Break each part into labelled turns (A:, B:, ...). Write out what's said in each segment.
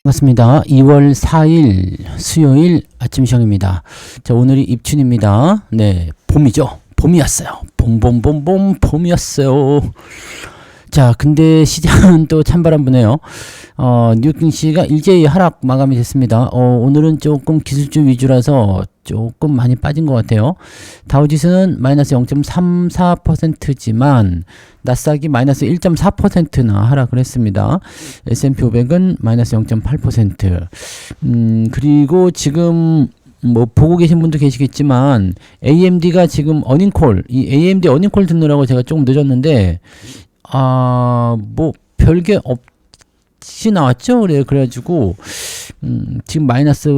A: 반갑습니다. 2월 4일 수요일 아침 시간입니다. 자, 오늘이 입춘입니다. 네, 봄이죠. 봄이었어요. 봄이었어요. 자, 근데 시장은 또 찬바람 부네요. 뉴욕 증시가 일제히 하락 마감이 됐습니다. 오늘은 조금 기술주 위주라서 조금 많이 빠진 것 같아요. 다우지수는 마이너스 0.34%지만 나스닥이 마이너스 1.4%나 하락을 했습니다. S&P 500은 마이너스 0.8%. 그리고 지금 뭐 보고 계신 분도 계시겠지만 AMD가 지금 어닝콜, 이 AMD 어닝콜 듣느라고 제가 조금 늦었는데 뭐 별게 없이 나왔죠. 그래가지고 지금 마이너스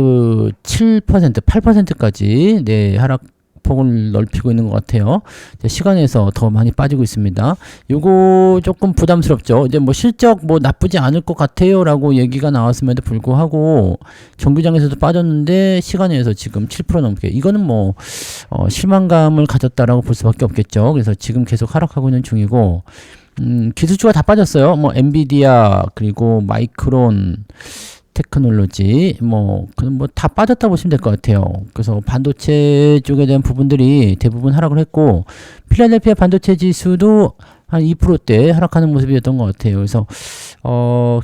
A: 7%, 8%까지 네 하락폭을 넓히고 있는 것 같아요. 시간에서 더 많이 빠지고 있습니다. 요거 조금 부담스럽죠. 이제 뭐 실적 뭐 나쁘지 않을 것 같아요라고 얘기가 나왔음에도 불구하고 정규장에서도 빠졌는데 시간에서 지금 7% 넘게 이거는 뭐 실망감을 가졌다라고 볼 수밖에 없겠죠. 그래서 지금 계속 하락하고 있는 중이고. 기술주가 다 빠졌어요. 뭐 엔비디아 그리고 마이크론 테크놀로지 뭐 다 빠졌다 보시면 될 것 같아요. 그래서 반도체 쪽에 대한 부분들이 대부분 하락을 했고 필라델피아 반도체 지수도 한 2%대 하락하는 모습이었던 것 같아요. 그래서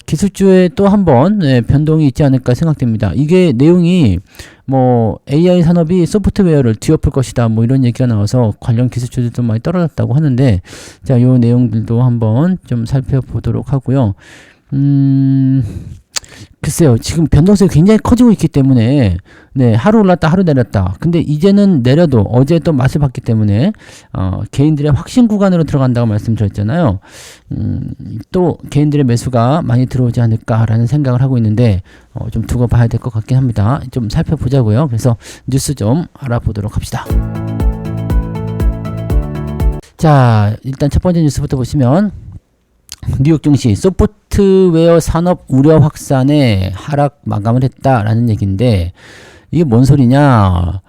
A: 기술주에 또 한 번 변동이 있지 않을까 생각됩니다. 이게 내용이 뭐 AI 산업이 소프트웨어를 뒤엎을 것이다 뭐 이런 얘기가 나와서 관련 기술주들도 많이 떨어졌다고 하는데 자, 요 내용들도 한번 좀 살펴보도록 하고요. 글쎄요, 지금 변동성이 굉장히 커지고 있기 때문에 네, 하루 올랐다 하루 내렸다. 근데 이제는 내려도 어제 또 맛을 봤기 때문에 개인들의 확신 구간으로 들어간다고 말씀드렸잖아요. 또 개인들의 매수가 많이 들어오지 않을까라는 생각을 하고 있는데 좀 두고 봐야 될 것 같긴 합니다. 좀 살펴보자고요. 그래서 뉴스 좀 알아보도록 합시다. 자, 일단 첫 번째 뉴스부터 보시면 뉴욕 증시 소프트웨어 산업 우려 확산에 하락 마감을 했다라는 얘기인데 이게 뭔 소리냐?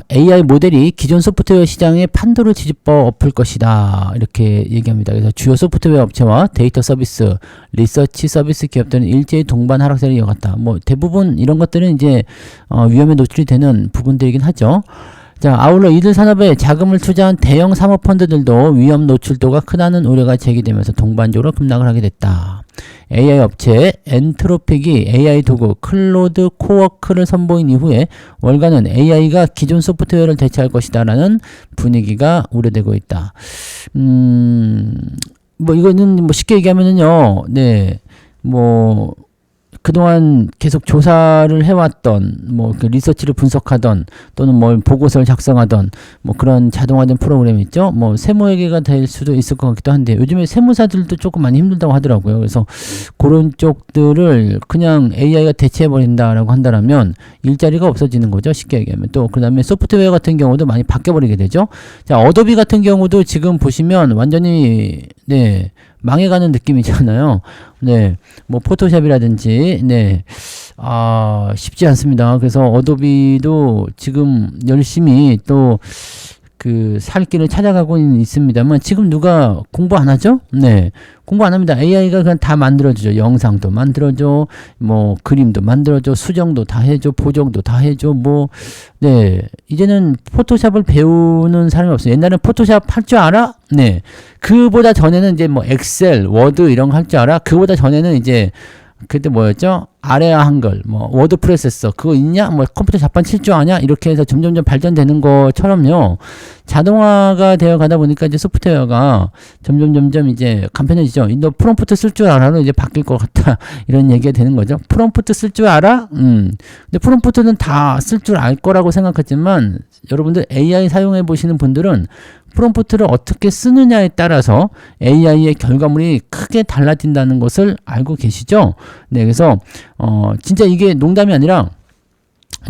A: AI 모델이 기존 소프트웨어 시장의 판도를 뒤집어 엎을 것이다 이렇게 얘기합니다. 그래서 주요 소프트웨어 업체와 데이터 서비스, 리서치 서비스 기업들은 일제히 동반 하락세를 이어갔다. 뭐 대부분 이런 것들은 이제 위험에 노출이 되는 부분들이긴 하죠. 자, 아울러 이들 산업에 자금을 투자한 대형 사모펀드들도 위험 노출도가 크다는 우려가 제기되면서 동반적으로 급락을 하게 됐다. AI 업체 엔트로픽이 AI 도구 클로드 코워크를 선보인 이후에 월가는 AI가 기존 소프트웨어를 대체할 것이다 라는 분위기가 우려되고 있다. 뭐 이거는 뭐 쉽게 얘기하면은요, 네, 뭐 그동안 계속 조사를 해왔던 뭐 그 리서치를 분석하던 또는 뭐 보고서를 작성하던 뭐 그런 자동화된 프로그램이 있죠. 뭐 세무회계가 될 수도 있을 것 같기도 한데 요즘에 세무사들도 조금 많이 힘들다고 하더라고요. 그래서 그런 쪽들을 그냥 AI가 대체해버린다라고 한다면 일자리가 없어지는 거죠. 쉽게 얘기하면 또 그 다음에 소프트웨어 같은 경우도 많이 바뀌어버리게 되죠. 자, 어도비 같은 경우도 지금 보시면 완전히 네 망해가는 느낌이잖아요. 네, 뭐 포토샵이라든지 네, 쉽지 않습니다. 그래서 어도비도 지금 열심히 또 그 살 길을 찾아가고 있습니다만 지금 누가 공부 안 하죠? 네, 공부 안 합니다. AI가 그냥 다 만들어주죠. 영상도 만들어줘, 뭐 그림도 만들어줘, 수정도 다 해줘, 보정도 다 해줘. 뭐 네, 이제는 포토샵을 배우는 사람이 없어요. 옛날에는 포토샵 할 줄 알아? 네, 그보다 전에는 이제 뭐 엑셀, 워드 이런 거 할 줄 알아? 그보다 전에는 이제 그때 뭐였죠? 아래아 한글, 뭐 워드 프로세서 그거 있냐? 뭐 컴퓨터 자판 칠 줄 아냐? 이렇게 해서 점점점 발전되는 것처럼요. 자동화가 되어 가다 보니까 이제 소프트웨어가 점점 이제 간편해지죠. 너 프롬프트 쓸 줄 알아로 이제 바뀔 것 같다. 이런 얘기가 되는 거죠. 프롬프트 쓸 줄 알아? 근데 프롬프트는 다 쓸 줄 알 거라고 생각했지만 여러분들 AI 사용해 보시는 분들은 프롬프트를 어떻게 쓰느냐에 따라서 AI의 결과물이 크게 달라진다는 것을 알고 계시죠? 네, 그래서 진짜 이게 농담이 아니라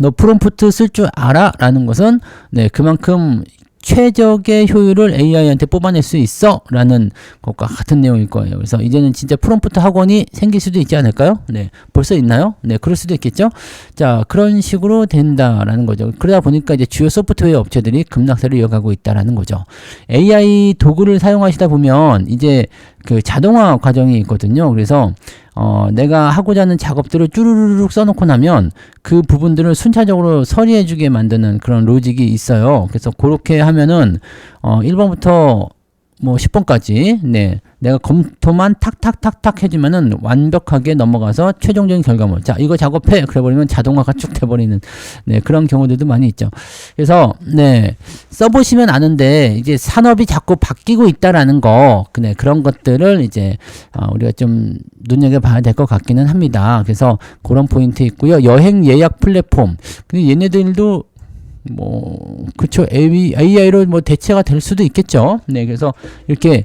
A: 너 프롬프트 쓸 줄 알아? 라는 것은 네, 그만큼 최적의 효율을 AI한테 뽑아낼 수 있어 라는 것과 같은 내용일 거예요. 그래서 이제는 진짜 프롬프트 학원이 생길 수도 있지 않을까요? 네, 벌써 있나요? 네, 그럴 수도 있겠죠. 자, 그런 식으로 된다라는 거죠. 그러다 보니까 이제 주요 소프트웨어 업체들이 급락세를 이어가고 있다라는 거죠. AI 도구를 사용하시다 보면 이제 그 자동화 과정이 있거든요. 그래서 내가 하고자 하는 작업들을 쭈루루룩 써놓고 나면 그 부분들을 순차적으로 처리해주게 만드는 그런 로직이 있어요. 그래서 그렇게 하면은 1번부터 뭐 10번까지 내가 검토만 탁탁탁탁 해주면은 완벽하게 넘어가서 최종적인 결과물, 자 이거 작업해 그래버리면 자동화가 쭉 돼버리는 그런 경우들도 많이 있죠. 그래서 써보시면 아는데 이제 산업이 자꾸 바뀌고 있다라는 거 그런 것들을 이제 우리가 좀 눈여겨봐야 될 것 같기는 합니다. 그래서 그런 포인트 있고요. 여행 예약 플랫폼, 근데 얘네들도 그쵸. AI로 대체가 될 수도 있겠죠. 그래서 이렇게,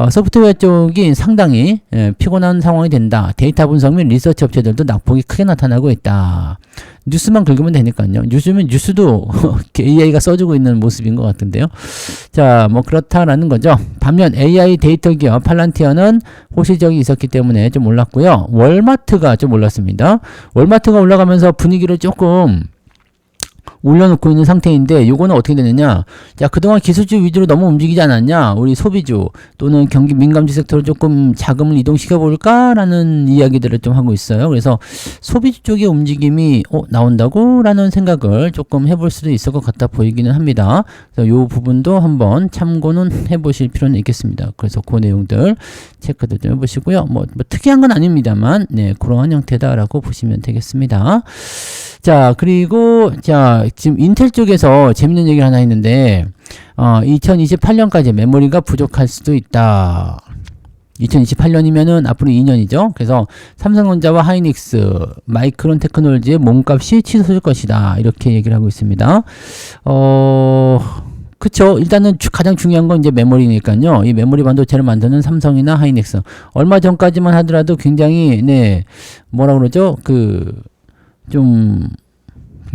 A: 소프트웨어 쪽이 상당히, 피곤한 상황이 된다. 데이터 분석 및 리서치 업체들도 낙폭이 크게 나타나고 있다. 뉴스만 긁으면 되니까요. 요즘은 뉴스도 AI가 써주고 있는 모습인 것 같은데요. 자, 그렇다라는 거죠. 반면 AI 데이터 기업 팔란티어는 호시적이 있었기 때문에 좀 올랐고요. 월마트가 좀 올랐습니다. 월마트가 올라가면서 분위기를 조금 올려놓고 있는 상태인데, 요거는 어떻게 되느냐. 자, 그동안 기술주 위주로 너무 움직이지 않았냐. 우리 소비주 또는 경기 민감지 섹터로 조금 자금을 이동시켜 볼까라는 이야기들을 좀 하고 있어요. 그래서 소비주 쪽의 움직임이 나온다고 라는 생각을 조금 해볼 수도 있을 것 같아 보이기는 합니다. 그래서 요 부분도 한번 참고는 해보실 필요는 있겠습니다. 그래서 그 내용들 체크도 좀 해보시고요. 뭐 특이한 건 아닙니다만 그러한 형태다라고 보시면 되겠습니다. 자, 그리고 지금 인텔 쪽에서 재밌는 얘기가 하나 있는데 2028년까지 메모리가 부족할 수도 있다. 2028년이면은 앞으로 2년이죠. 그래서 삼성전자와 하이닉스, 마이크론 테크놀로지의 몸값이 치솟을 것이다. 이렇게 얘기를 하고 있습니다. 그쵸. 일단은 가장 중요한 건 이제 메모리니까요. 이 메모리 반도체를 만드는 삼성이나 하이닉스. 얼마 전까지만 하더라도 굉장히, 뭐라 그러죠? 좀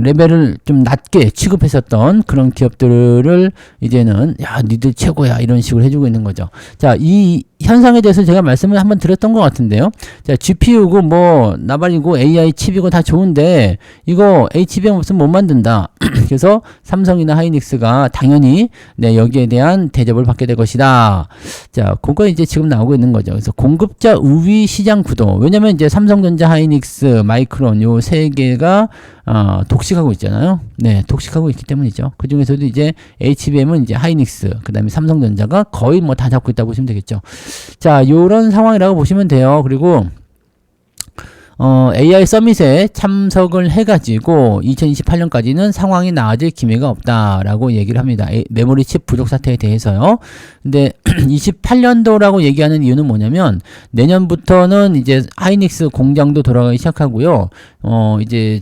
A: 레벨을 좀 낮게 취급했었던 그런 기업들을 이제는 니들 최고야 이런 식으로 해주고 있는 거죠. 자, 이 현상에 대해서 제가 말씀을 한번 드렸던 것 같은데요. 자, GPU고 나발이고 AI 칩이고 다 좋은데 이거 HBM 없으면 못 만든다. 그래서 삼성이나 하이닉스가 당연히 여기에 대한 대접을 받게 될 것이다. 자, 그거 이제 지금 나오고 있는 거죠. 그래서 공급자 우위 시장 구도. 왜냐면 이제 삼성전자, 하이닉스, 마이크론 요 세 개가 독식하고 있잖아요. 독식하고 있기 때문이죠. 그 중에서도 이제 HBM은 이제 하이닉스, 그 다음에 삼성전자가 거의 다 잡고 있다고 보시면 되겠죠. 자, 요런 상황이라고 보시면 돼요. 그리고 AI 서밋에 참석을 해가지고 2028년까지는 상황이 나아질 기미가 없다라고 얘기를 합니다. 메모리 칩 부족 사태에 대해서요. 근데 28년도라고 얘기하는 이유는 뭐냐면 내년부터는 이제 하이닉스 공장도 돌아가기 시작하고요. 이제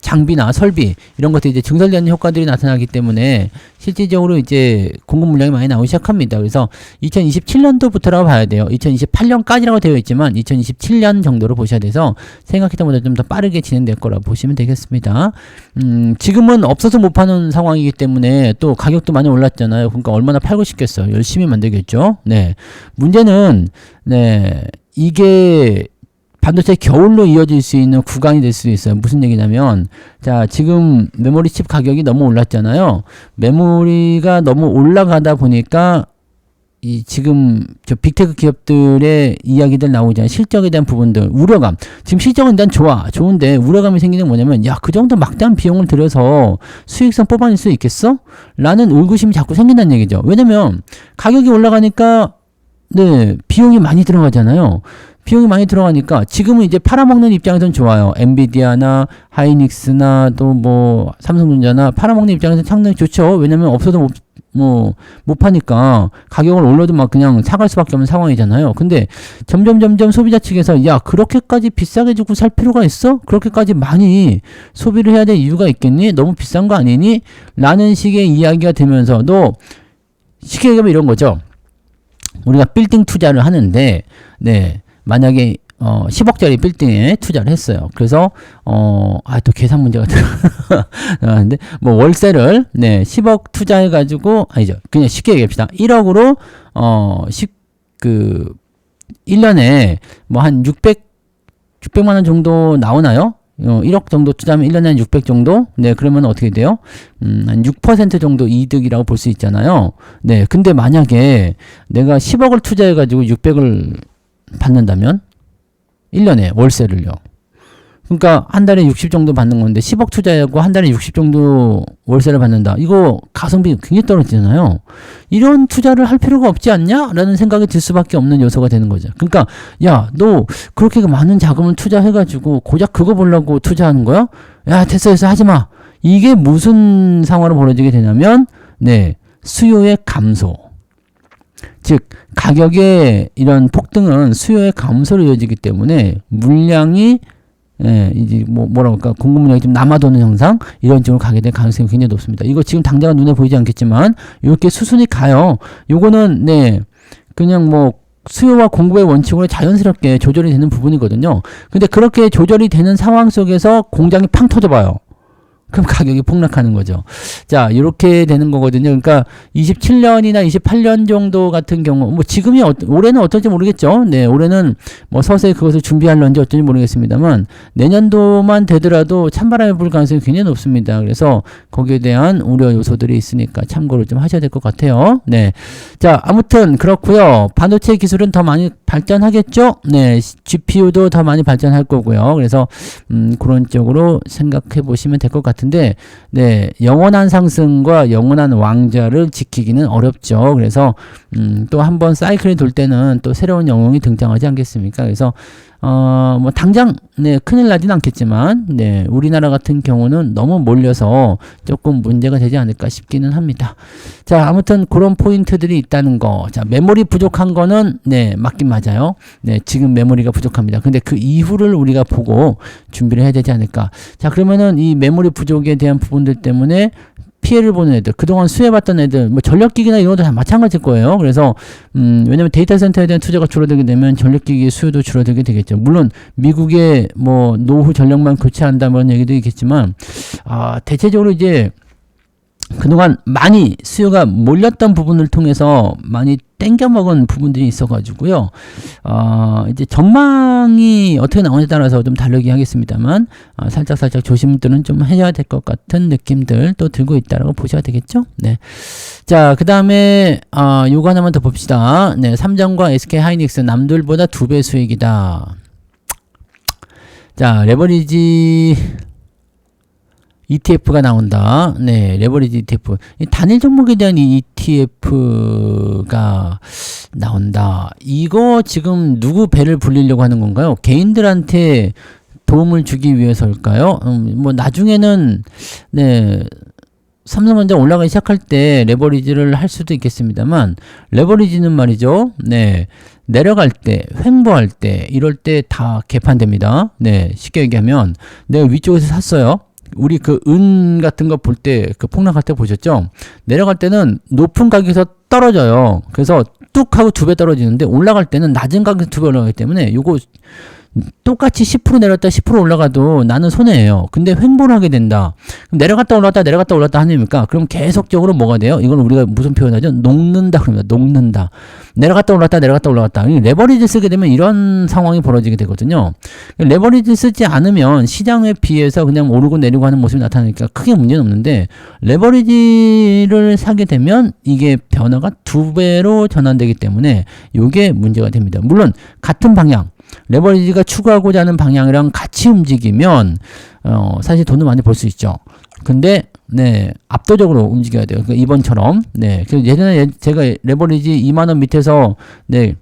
A: 장비나 설비 이런 것들이 이제 증설되는 효과들이 나타나기 때문에 실질적으로 이제 공급 물량이 많이 나오기 시작합니다. 그래서 2027년도부터라고 봐야 돼요. 2028년까지라고 되어 있지만 2027년 정도로 보셔야 돼서 생각했던 것보다 좀 더 빠르게 진행될 거라고 보시면 되겠습니다. 지금은 없어서 못 파는 상황이기 때문에 또 가격도 많이 올랐잖아요. 그러니까 얼마나 팔고 싶겠어요. 열심히 만들겠죠. 문제는 이게 반도체 겨울로 이어질 수 있는 구간이 될 수도 있어요. 무슨 얘기냐면, 자, 지금 메모리 칩 가격이 너무 올랐잖아요. 메모리가 너무 올라가다 보니까, 지금 빅테크 기업들의 이야기들 나오잖아요. 실적에 대한 부분들, 우려감. 지금 실적은 일단 좋은데 우려감이 생기는 게 뭐냐면, 그 정도 막대한 비용을 들여서 수익성 뽑아낼 수 있겠어? 라는 의구심이 자꾸 생긴다는 얘기죠. 왜냐면 가격이 올라가니까, 비용이 많이 들어가잖아요. 비용이 많이 들어가니까 지금은 이제 팔아먹는 입장에서는 좋아요. 엔비디아나 하이닉스나 또 삼성전자나 팔아먹는 입장에서는 상당히 좋죠. 왜냐면 없어도 못 파니까 가격을 올려도 그냥 사갈 수밖에 없는 상황이잖아요. 근데 점점 소비자 측에서 그렇게까지 비싸게 주고 살 필요가 있어? 그렇게까지 많이 소비를 해야 될 이유가 있겠니? 너무 비싼 거 아니니? 라는 식의 이야기가 되면서 쉽게 얘기하면 이런 거죠. 우리가 빌딩 투자를 하는데 만약에 10억짜리 빌딩에 투자를 했어요. 그래서 또 계산 문제가 들어가는데 월세를 10억 투자해 가지고 아니죠. 그냥 쉽게 얘기합시다. 1억으로 1년에 한 600만 원 정도 나오나요? 1억 정도 투자하면 1년에 한 600 정도? 그러면 어떻게 돼요? 한 6% 정도 이득이라고 볼 수 있잖아요. 근데 만약에 내가 10억을 투자해가지고 600을 받는다면? 1년에 월세를요. 그러니까 한 달에 60 정도 받는 건데 10억 투자하고 한 달에 60 정도 월세를 받는다. 이거 가성비 굉장히 떨어지잖아요. 이런 투자를 할 필요가 없지 않냐? 라는 생각이 들 수밖에 없는 요소가 되는 거죠. 그러니까 야, 너 그렇게 많은 자금을 투자해가지고 고작 그거 보려고 투자하는 거야? 야, 됐어 하지 마. 이게 무슨 상황으로 벌어지게 되냐면 네, 수요의 감소. 즉 가격의 이런 폭등은 수요의 감소로 이어지기 때문에 물량이 이제 뭐라고 할까, 공급 물량이 좀 남아도는 현상, 이런 쪽으로 가게 될 가능성이 굉장히 높습니다. 이거 지금 당장은 눈에 보이지 않겠지만 이렇게 수순이 가요. 요거는 네, 그냥 수요와 공급의 원칙으로 자연스럽게 조절이 되는 부분이거든요. 근데 그렇게 조절이 되는 상황 속에서 공장이 팡 터져봐요. 그럼 가격이 폭락하는 거죠. 자, 이렇게 되는 거거든요. 그러니까 27년이나 28년 정도 같은 경우, 지금이 올해는 어떨지 모르겠죠. 네, 올해는 서서히 그것을 준비할런지 어쩐지 모르겠습니다만 내년도만 되더라도 찬바람이 불 가능성이 굉장히 높습니다. 그래서 거기에 대한 우려 요소들이 있으니까 참고를 좀 하셔야 될 것 같아요. 네, 자, 아무튼 그렇고요. 반도체 기술은 더 많이 발전하겠죠. 네, GPU도 더 많이 발전할 거고요. 그래서 그런 쪽으로 생각해 보시면 될 것 같은데, 네, 영원한 상승과 영원한 왕좌를 지키기는 어렵죠. 그래서 또 한번 사이클이 돌 때는 또 새로운 영웅이 등장하지 않겠습니까? 그래서 당장 네, 큰일 나진 않겠지만 네, 우리나라 같은 경우는 너무 몰려서 조금 문제가 되지 않을까 싶기는 합니다. 자, 아무튼 그런 포인트들이 있다는 거. 자, 메모리 부족한 거는 네, 맞긴 맞아요. 네, 지금 메모리가 부족합니다. 근데 그 이후를 우리가 보고 준비를 해야 되지 않을까. 자, 그러면은 이 메모리 부족에 대한 부분들 때문에 피해를 보는 애들, 그동안 수혜받던 애들, 전력기기나 이런 것도 다 마찬가지일 거예요. 그래서 왜냐면 데이터 센터에 대한 투자가 줄어들게 되면 전력기기의 수요도 줄어들게 되겠죠. 물론 미국의 노후 전력만 교체한다는 얘기도 있겠지만 대체적으로 이제 그동안 많이 수요가 몰렸던 부분을 통해서 많이 땡겨 먹은 부분들이 있어가지고요. 이제 전망이 어떻게 나오냐에 따라서 좀 다르게 하겠습니다만, 살짝 조심들은 좀 해야 될 것 같은 느낌들 또 들고 있다라고 보셔야 되겠죠. 네. 자, 그 다음에, 요거 하나만 더 봅시다. 네. 삼성과 SK 하이닉스 남들보다 2배 수익이다. 자, 레버리지, ETF가 나온다. 네, 레버리지 ETF. 단일 종목에 대한 ETF가 나온다. 이거 지금 누구 배를 불리려고 하는 건가요? 개인들한테 도움을 주기 위해서일까요? 나중에는, 네, 삼성전자 올라가기 시작할 때 레버리지를 할 수도 있겠습니다만, 레버리지는 말이죠. 네, 내려갈 때, 횡보할 때, 이럴 때 다 개판됩니다. 네, 쉽게 얘기하면, 내가 위쪽에서 샀어요. 우리 은 같은 거 볼 때, 폭락할 때 보셨죠? 내려갈 때는 높은 가격에서 떨어져요. 그래서 뚝 하고 2배 떨어지는데, 올라갈 때는 낮은 가격에서 2배 올라가기 때문에, 요거 똑같이 10% 내렸다 10% 올라가도 나는 손해예요. 근데 횡보를 하게 된다. 그럼 내려갔다 올랐다 하니까 그럼 계속적으로 뭐가 돼요? 이건 우리가 무슨 표현하죠? 녹는다 그럽니다. 녹는다. 내려갔다 올라갔다. 레버리지 쓰게 되면 이런 상황이 벌어지게 되거든요. 레버리지 쓰지 않으면 시장에 비해서 그냥 오르고 내리고 하는 모습이 나타나니까 크게 문제는 없는데, 레버리지를 사게 되면 이게 변화가 2배로 전환되기 때문에 이게 문제가 됩니다. 물론 같은 방향, 레버리지가 추구하고자 하는 방향이랑 같이 움직이면 사실 돈을 많이 벌 수 있죠. 근데 네, 압도적으로 움직여야 돼요. 그러니까 이번처럼. 네, 그래서 예전에 제가 레버리지 2만원 밑에서 네,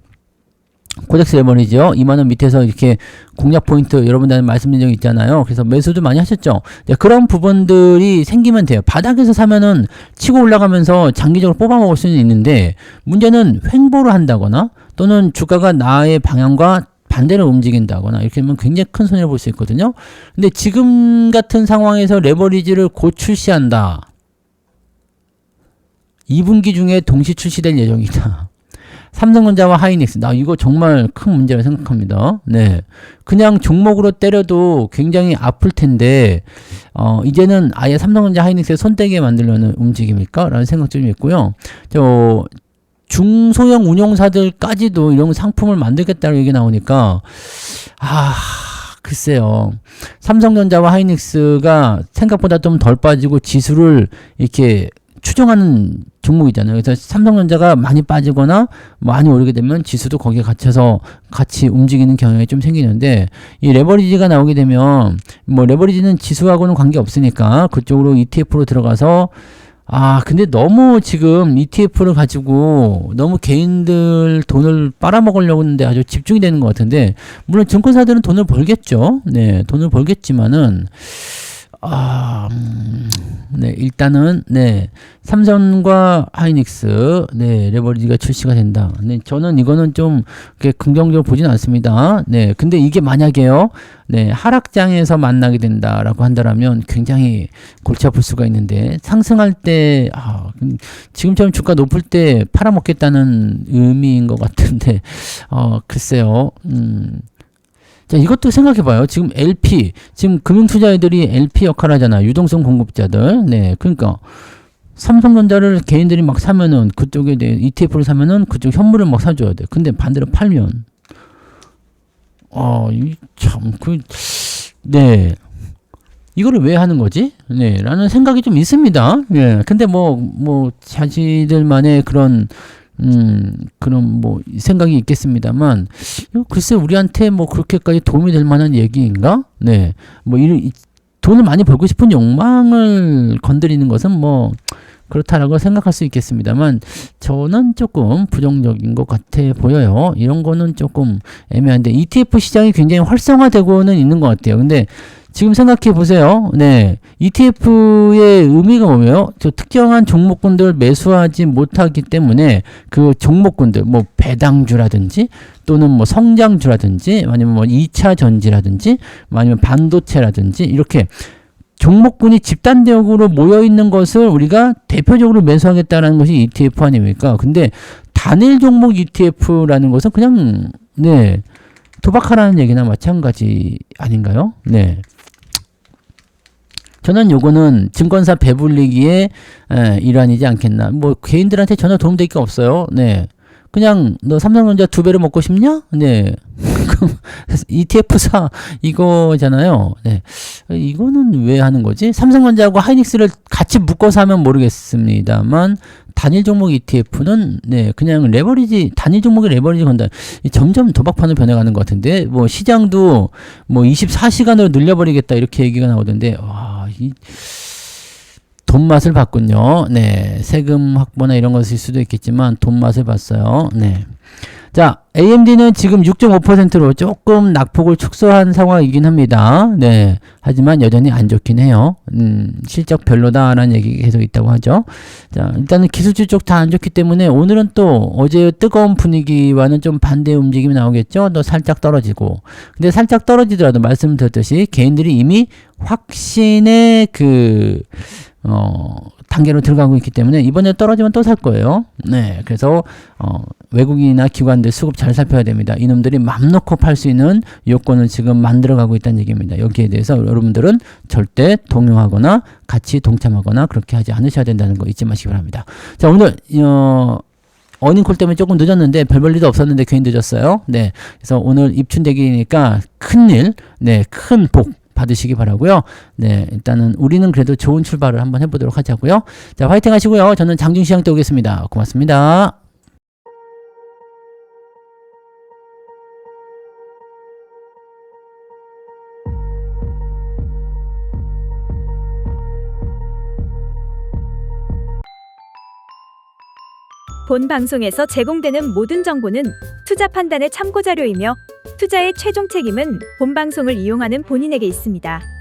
A: 코덱스 레버리지요. 2만원 밑에서 이렇게 공략 포인트 여러분들한테 말씀드린 적이 있잖아요. 그래서 매수도 많이 하셨죠. 네, 그런 부분들이 생기면 돼요. 바닥에서 사면은 치고 올라가면서 장기적으로 뽑아 먹을 수는 있는데, 문제는 횡보를 한다거나 또는 주가가 나의 방향과 반대로 움직인다거나 이렇게 하면 굉장히 큰 손해를 볼 수 있거든요. 근데 지금 같은 상황에서 레버리지를 곧 출시한다. 2분기 중에 동시 출시될 예정이다. 삼성전자와 하이닉스. 나 이거 정말 큰 문제라 생각합니다. 네. 그냥 종목으로 때려도 굉장히 아플 텐데, 이제는 아예 삼성전자 하이닉스에 손떼게 만들려는 움직임일까? 라는 생각도 좀 있고요. 중소형 운용사들까지도 이런 상품을 만들겠다는 얘기 나오니까, 글쎄요. 삼성전자와 하이닉스가 생각보다 좀 덜 빠지고 지수를 이렇게 추정하는 종목이잖아요. 그래서 삼성전자가 많이 빠지거나 많이 오르게 되면 지수도 거기에 갇혀서 같이 움직이는 경향이 좀 생기는데, 이 레버리지가 나오게 되면 뭐 레버리지는 지수하고는 관계 없으니까 그쪽으로 ETF로 들어가서, 근데 너무 지금 ETF를 가지고 너무 개인들 돈을 빨아먹으려고 하는데 아주 집중이 되는 것 같은데, 물론 증권사들은 돈을 벌겠죠. 네, 돈을 벌겠지만은, 네, 일단은, 네, 삼성과 하이닉스, 네, 레버리지가 출시가 된다. 네, 저는 이거는 좀, 그렇게 긍정적으로 보진 않습니다. 네, 근데 이게 만약에요, 네, 하락장에서 만나게 된다라고 한다면 굉장히 골치 아플 수가 있는데, 상승할 때, 지금처럼 주가 높을 때 팔아먹겠다는 의미인 것 같은데, 글쎄요, 자, 이것도 생각해봐요. 지금 LP, 지금 금융투자애들이 LP 역할을 하잖아. 유동성 공급자들. 네, 그러니까 삼성전자를 개인들이 막 사면은 그쪽에 대해 ETF를 사면은 그쪽 현물을 막 사줘야 돼. 근데 반대로 팔면, 네, 이거를 왜 하는 거지? 네, 라는 생각이 좀 있습니다. 예, 근데 자기들만의 그런 생각이 있겠습니다만, 글쎄, 우리한테 그렇게까지 도움이 될 만한 얘기인가? 네. 돈을 많이 벌고 싶은 욕망을 건드리는 것은 그렇다라고 생각할 수 있겠습니다만, 저는 조금 부정적인 것 같아 보여요. 이런 거는 조금 애매한데, ETF 시장이 굉장히 활성화되고는 있는 것 같아요. 근데, 지금 생각해 보세요. 네. ETF의 의미가 뭐예요? 저 특정한 종목군들 매수하지 못하기 때문에 그 종목군들, 배당주라든지 또는 성장주라든지 아니면 2차 전지라든지 아니면 반도체라든지 이렇게 종목군이 집단적으로 모여 있는 것을 우리가 대표적으로 매수하겠다는 것이 ETF 아닙니까? 근데 단일 종목 ETF라는 것은 그냥, 네. 도박하라는 얘기나 마찬가지 아닌가요? 네. 저는 요거는 증권사 배불리기의 일환이지 않겠나. 개인들한테 전혀 도움될 게 없어요. 네. 그냥 너 삼성전자 2배로 먹고 싶냐? 네. 그럼 ETF 사 이거잖아요. 네. 이거는 왜 하는 거지? 삼성전자하고 하이닉스를 같이 묶어서 하면 모르겠습니다만, 단일 종목 ETF는 네, 그냥 단일 종목에 레버리지 건다. 점점 도박판으로 변해가는 것 같은데, 시장도 24시간으로 늘려버리겠다 이렇게 얘기가 나오던데, 돈 맛을 봤군요. 네, 세금 확보나 이런 것일 수도 있겠지만 돈 맛을 봤어요. 네. 자, AMD는 지금 6.5%로 조금 낙폭을 축소한 상황이긴 합니다. 네. 하지만 여전히 안 좋긴 해요. 실적 별로다라는 얘기 계속 있다고 하죠. 자, 일단은 기술주 쪽 다 안 좋기 때문에 오늘은 또 어제의 뜨거운 분위기와는 좀 반대의 움직임이 나오겠죠. 또 살짝 떨어지고. 근데 살짝 떨어지더라도 말씀드렸듯이 개인들이 이미 확신의 단계로 들어가고 있기 때문에 이번에 떨어지면 또 살 거예요. 네. 그래서, 외국인이나 기관들 수급 잘 살펴야 됩니다. 이놈들이 맘 놓고 팔 수 있는 요건을 지금 만들어가고 있다는 얘기입니다. 여기에 대해서 여러분들은 절대 동요하거나 같이 동참하거나 그렇게 하지 않으셔야 된다는 거 잊지 마시기 바랍니다. 자, 오늘, 어닝콜 때문에 조금 늦었는데 별 볼 일도 없었는데 괜히 늦었어요. 네. 그래서 오늘 입춘대기니까 큰일, 네, 큰 복 받으시기 바라고요. 네, 일단은 우리는 그래도 좋은 출발을 한번 해보도록 하자고요. 자, 화이팅 하시고요. 저는 장중시장 때 오겠습니다. 고맙습니다.
B: 본 방송에서 제공되는 모든 정보는 투자 판단의 참고 자료이며 투자의 최종 책임은 본 방송을 이용하는 본인에게 있습니다.